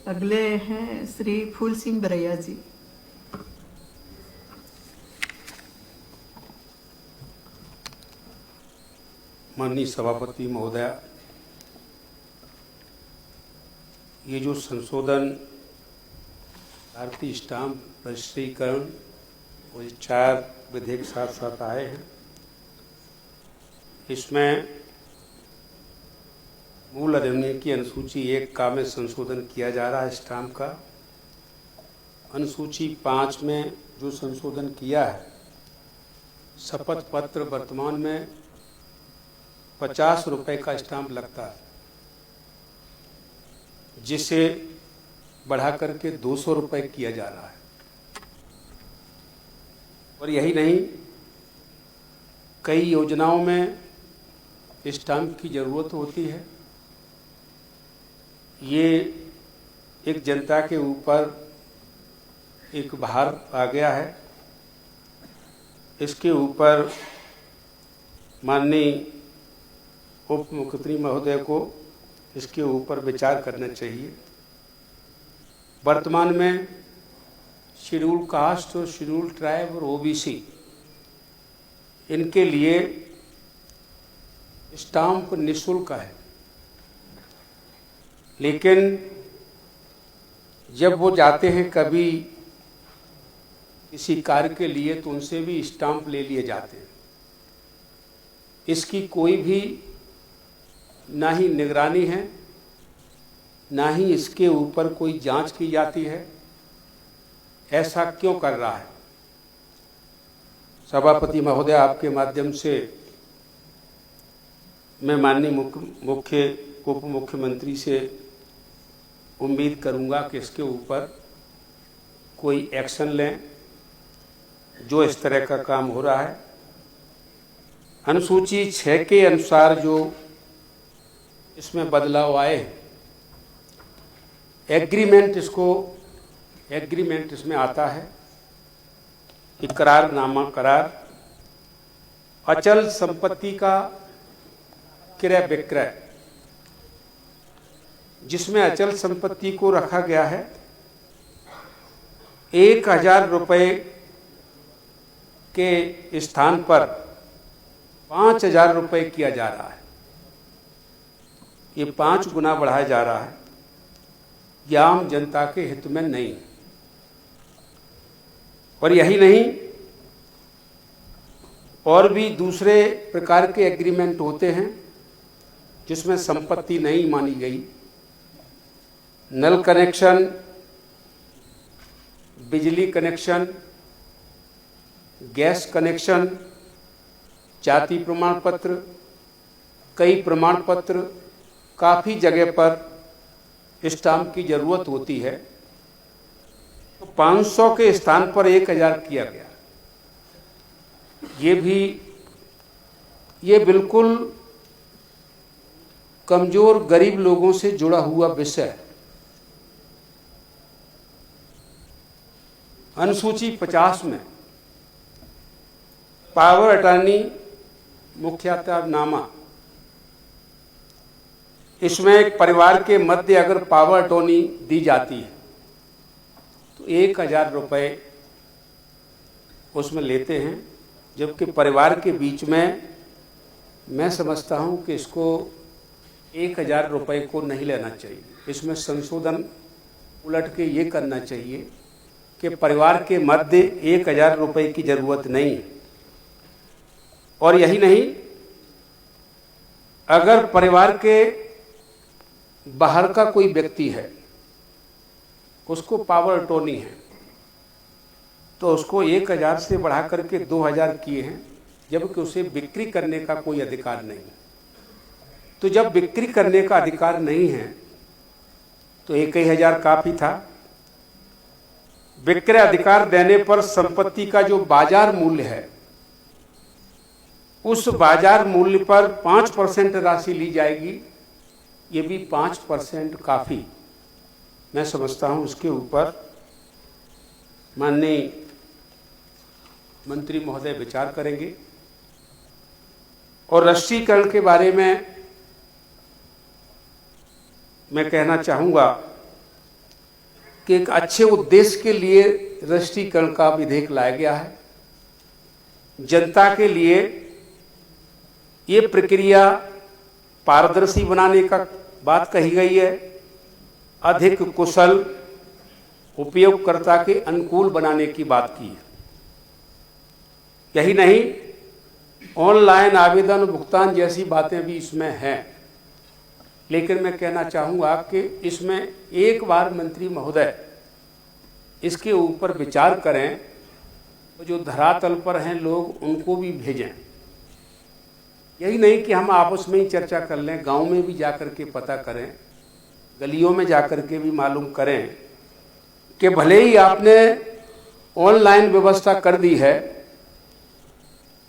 अगले हैं श्री फूल सिंह बरैया जी। माननीय सभापति महोदया, ये जो संशोधन भारतीय स्टाम्प रजिस्ट्रीकरण और 4 विधेयक साथ साथ आए हैं, इसमें मूल अधिनियम की अनुसूची 1 का में संशोधन किया जा रहा है स्टाम्प का। अनुसूची 5 में जो संशोधन किया है, शपथ पत्र वर्तमान में 50 रुपए का स्टाम्प लगता है, जिसे बढ़ा करके 200 रुपए किया जा रहा है। और यही नहीं, कई योजनाओं में स्टाम्प की जरूरत होती है। ये एक जनता के ऊपर एक भार आ गया है। इसके ऊपर माननीय उप मुख्यमंत्री महोदय को इसके ऊपर विचार करना चाहिए। वर्तमान में शेड्यूल कास्ट और शेड्यूल ट्राइब और ओबीसी, इनके लिए स्टाम्प निःशुल्क है, लेकिन जब वो जाते हैं कभी किसी कार्य के लिए तो उनसे भी स्टाम्प ले लिए जाते हैं। इसकी कोई भी ना ही निगरानी है, ना ही इसके ऊपर कोई जांच की जाती है। ऐसा क्यों कर रहा है? सभापति महोदय, आपके माध्यम से मैं माननीय उप मुख्यमंत्री से उम्मीद करूंगा कि इसके ऊपर कोई एक्शन लें। जो इस तरह का काम हो रहा है, अनुसूची 6 के अनुसार जो इसमें बदलाव आए, एग्रीमेंट इसमें आता है, इकरारनामा करार, अचल संपत्ति का क्रय विक्रय, जिसमें अचल संपत्ति को रखा गया है 1000 रुपए के स्थान पर 5000 रुपए किया जा रहा है। ये 5 गुना बढ़ाया जा रहा है। ये आम जनता के हित में नहीं है। और यही नहीं, और भी दूसरे प्रकार के एग्रीमेंट होते हैं जिसमें संपत्ति नहीं मानी गई। नल कनेक्शन, बिजली कनेक्शन, गैस कनेक्शन, जाति प्रमाण पत्र, कई प्रमाण पत्र, काफ़ी जगह पर स्टाम्प की जरूरत होती है। तो 500 के स्थान पर 1000 किया गया। ये बिल्कुल कमजोर गरीब लोगों से जुड़ा हुआ विषय है। अनुसूची 50 में पावर अटॉर्नी मुखियातनामा, इसमें एक परिवार के मध्य अगर पावर अटॉर्नी दी जाती है तो 1000 रुपए उसमें लेते हैं, जबकि परिवार के बीच में मैं समझता हूं कि इसको 1000 रुपए को नहीं लेना चाहिए। इसमें संशोधन उलट के ये करना चाहिए कि परिवार के मध्य 1000 रुपए की जरूरत नहीं है। और यही नहीं, अगर परिवार के बाहर का कोई व्यक्ति है, उसको पावर अटॉर्नी है, तो उसको 1000 से बढ़ा करके 2000 किए हैं, जबकि उसे बिक्री करने का कोई अधिकार नहीं। तो जब बिक्री करने का अधिकार नहीं है तो 1000 काफी था। विक्रय अधिकार देने पर संपत्ति का जो बाजार मूल्य है, उस बाजार मूल्य पर 5% राशि ली जाएगी। ये भी 5% काफी, मैं समझता हूं उसके ऊपर माननीय मंत्री महोदय विचार करेंगे। और राष्ट्रीयकरण के बारे में मैं कहना चाहूँगा कि एक अच्छे उद्देश्य के लिए राष्ट्रीयकरण का विधेयक लाया गया है। जनता के लिए ये प्रक्रिया पारदर्शी बनाने का बात कही गई है, अधिक कुशल उपयोगकर्ता के अनुकूल बनाने की बात की है। यही नहीं, ऑनलाइन आवेदन भुगतान जैसी बातें भी इसमें हैं। लेकिन मैं कहना चाहूँगा कि इसमें एक बार मंत्री महोदय इसके ऊपर विचार करें, तो जो धरातल पर हैं लोग उनको भी भेजें। यही नहीं कि हम आपस में ही चर्चा कर लें, गांव में भी जाकर के पता करें, गलियों में जाकर के भी मालूम करें कि भले ही आपने ऑनलाइन व्यवस्था कर दी है,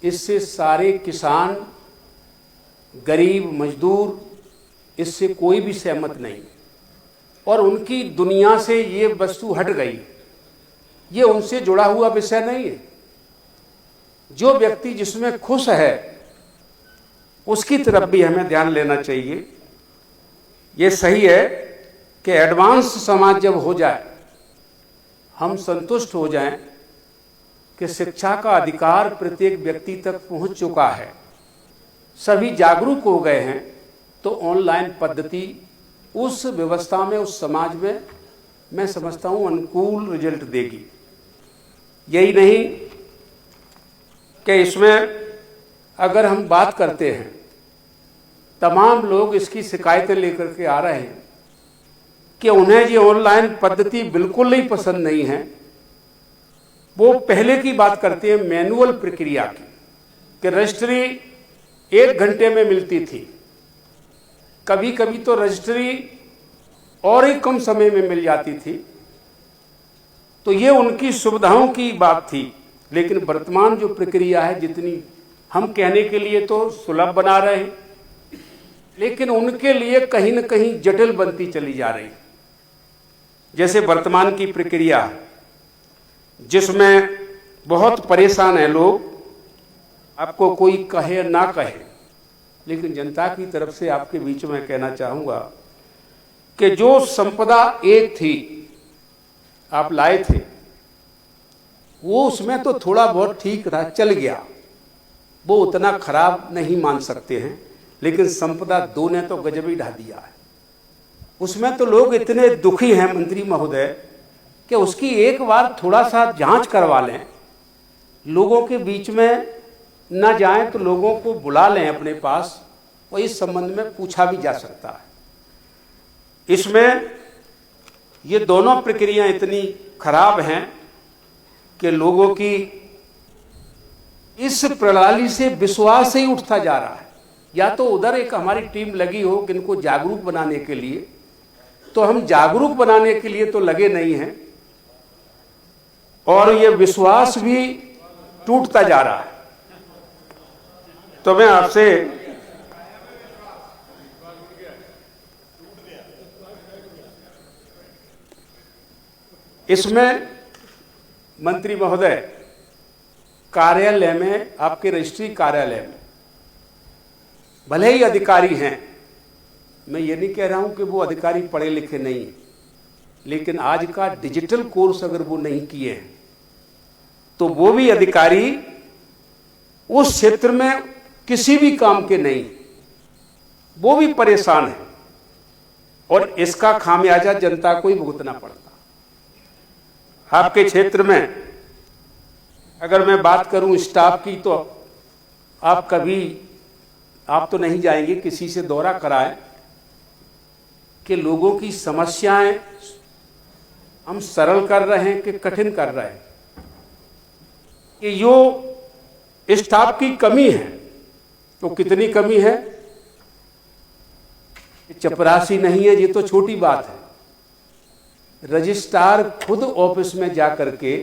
इससे सारे किसान, गरीब, मजदूर, इससे कोई भी सहमत नहीं और उनकी दुनिया से ये वस्तु हट गई। ये उनसे जुड़ा हुआ विषय नहीं है। जो व्यक्ति जिसमें खुश है उसकी तरफ भी हमें ध्यान लेना चाहिए। ये सही है कि एडवांस समाज जब हो जाए, हम संतुष्ट हो जाएं कि शिक्षा का अधिकार प्रत्येक व्यक्ति तक पहुंच चुका है, सभी जागरूक हो गए हैं, तो ऑनलाइन पद्धति उस व्यवस्था में, उस समाज में मैं समझता हूं अनुकूल रिजल्ट देगी। यही नहीं कि इसमें अगर हम बात करते हैं, तमाम लोग इसकी शिकायतें लेकर के आ रहे हैं कि उन्हें ये ऑनलाइन पद्धति बिल्कुल ही पसंद नहीं है। वो पहले की बात करते हैं मैनुअल प्रक्रिया की, कि रजिस्ट्री 1 घंटे में मिलती थी, कभी कभी तो रजिस्ट्री और ही कम समय में मिल जाती थी। तो ये उनकी सुविधाओं की बात थी। लेकिन वर्तमान जो प्रक्रिया है, जितनी हम कहने के लिए तो सुलभ बना रहे हैं, लेकिन उनके लिए कहीं न कहीं जटिल बनती चली जा रही। जैसे वर्तमान की प्रक्रिया जिसमें बहुत परेशान है लोग, आपको कोई कहे ना कहे, लेकिन जनता की तरफ से आपके बीच में कहना चाहूंगा कि जो संपदा एक थी आप लाए थे, वो उसमें तो थोड़ा बहुत ठीक रहा, चल गया, वो उतना खराब नहीं मान सकते हैं। लेकिन संपदा 2 ने तो गजब ही ढा दिया है। उसमें तो लोग इतने दुखी हैं मंत्री महोदय कि उसकी एक बार थोड़ा सा जांच करवा लें, लोगों के बीच में न जाएं तो लोगों को बुला लें अपने पास, और इस संबंध में पूछा भी जा सकता है। इसमें ये दोनों प्रक्रिया इतनी खराब हैं कि लोगों की इस प्रणाली से विश्वास ही उठता जा रहा है। या तो उधर एक हमारी टीम लगी हो कि इनको जागरूक बनाने के लिए, तो हम जागरूक बनाने के लिए तो लगे नहीं हैं, और ये विश्वास भी टूटता जा रहा है। तो मैं आपसे इसमें मंत्री महोदय, कार्यालय में, आपके रजिस्ट्री कार्यालय में भले ही अधिकारी हैं, मैं ये नहीं कह रहा हूं कि वो अधिकारी पढ़े लिखे नहीं, लेकिन आज का डिजिटल कोर्स अगर वो नहीं किए हैं तो वो भी अधिकारी उस क्षेत्र में किसी भी काम के नहीं, वो भी परेशान है, और इसका खामियाजा जनता को ही भुगतना पड़ता। आपके क्षेत्र में अगर मैं बात करूं स्टाफ की, तो आप तो नहीं जाएंगे, किसी से दौरा कराएं कि लोगों की समस्याएं हम सरल कर रहे हैं कि कठिन कर रहे हैं, कि जो स्टाफ की कमी है, तो कितनी कमी है, चपरासी नहीं है, ये तो छोटी बात है। रजिस्ट्रार खुद ऑफिस में जाकर के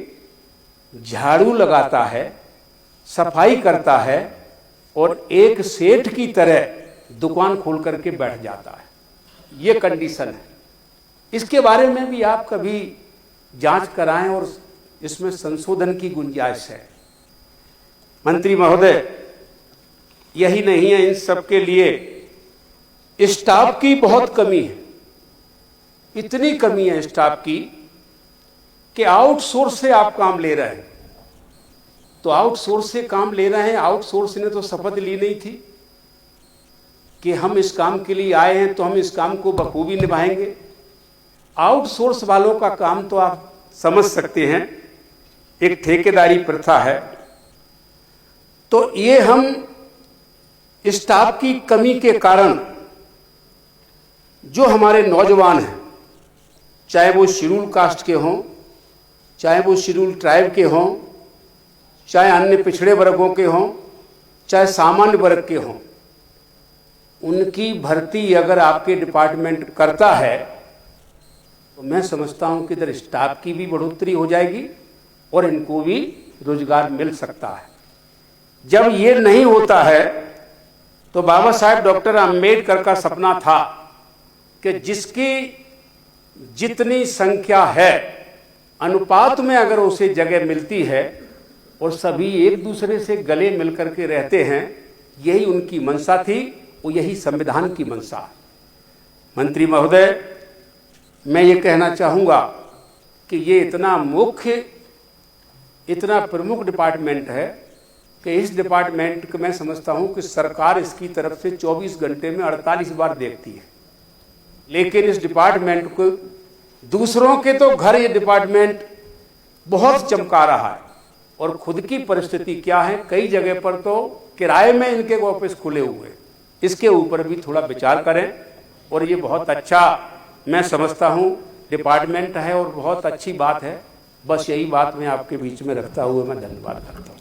झाड़ू लगाता है, सफाई करता है, और एक सेठ की तरह दुकान खोल करके बैठ जाता है। ये कंडीशन है। इसके बारे में भी आप कभी जांच कराएं और इसमें संशोधन की गुंजाइश है। मंत्री महोदय, यही नहीं है, इन सब के लिए स्टाफ की बहुत कमी है। इतनी कमी है स्टाफ की कि आउटसोर्स से आप काम ले रहे हैं। तो आउटसोर्स से काम ले रहे हैं, आउटसोर्स ने तो शपथ ली नहीं थी कि हम इस काम के लिए आए हैं तो हम इस काम को बखूबी निभाएंगे। आउटसोर्स वालों का काम तो आप समझ सकते हैं, एक ठेकेदारी प्रथा है। तो ये हम स्टाफ की कमी के कारण जो हमारे नौजवान हैं, चाहे वो शेड्यूल कास्ट के हों, चाहे वो शेड्यूल ट्राइब के हों, चाहे अन्य पिछड़े वर्गों के हों, चाहे सामान्य वर्ग के हों, उनकी भर्ती अगर आपके डिपार्टमेंट करता है तो मैं समझता हूं कि इधर स्टाफ की भी बढ़ोतरी हो जाएगी और इनको भी रोजगार मिल सकता है। जब ये नहीं होता है तो बाबा साहेब डॉक्टर अंबेडकर का सपना था कि जिसकी जितनी संख्या है अनुपात में अगर उसे जगह मिलती है और सभी एक दूसरे से गले मिलकर के रहते हैं, यही उनकी मंशा थी और यही संविधान की मंशा है। मंत्री महोदय, मैं ये कहना चाहूँगा कि ये इतना मुख्य, इतना प्रमुख डिपार्टमेंट है कि इस डिपार्टमेंट को मैं समझता हूँ कि सरकार इसकी तरफ से 24 घंटे में 48 बार देखती है, लेकिन इस डिपार्टमेंट को दूसरों के तो घर ये डिपार्टमेंट बहुत चमका रहा है और खुद की परिस्थिति क्या है, कई जगह पर तो किराए में इनके ऑफिस खुले हुए हैं। इसके ऊपर भी थोड़ा विचार करें और ये बहुत अच्छा मैं समझता हूँ डिपार्टमेंट है और बहुत अच्छी बात है। बस यही बात मैं आपके बीच में रखता हुआ मैं धन्यवाद करता हूँ।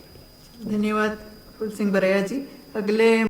धन्यवाद फूल सिंह बरैया जी। अगले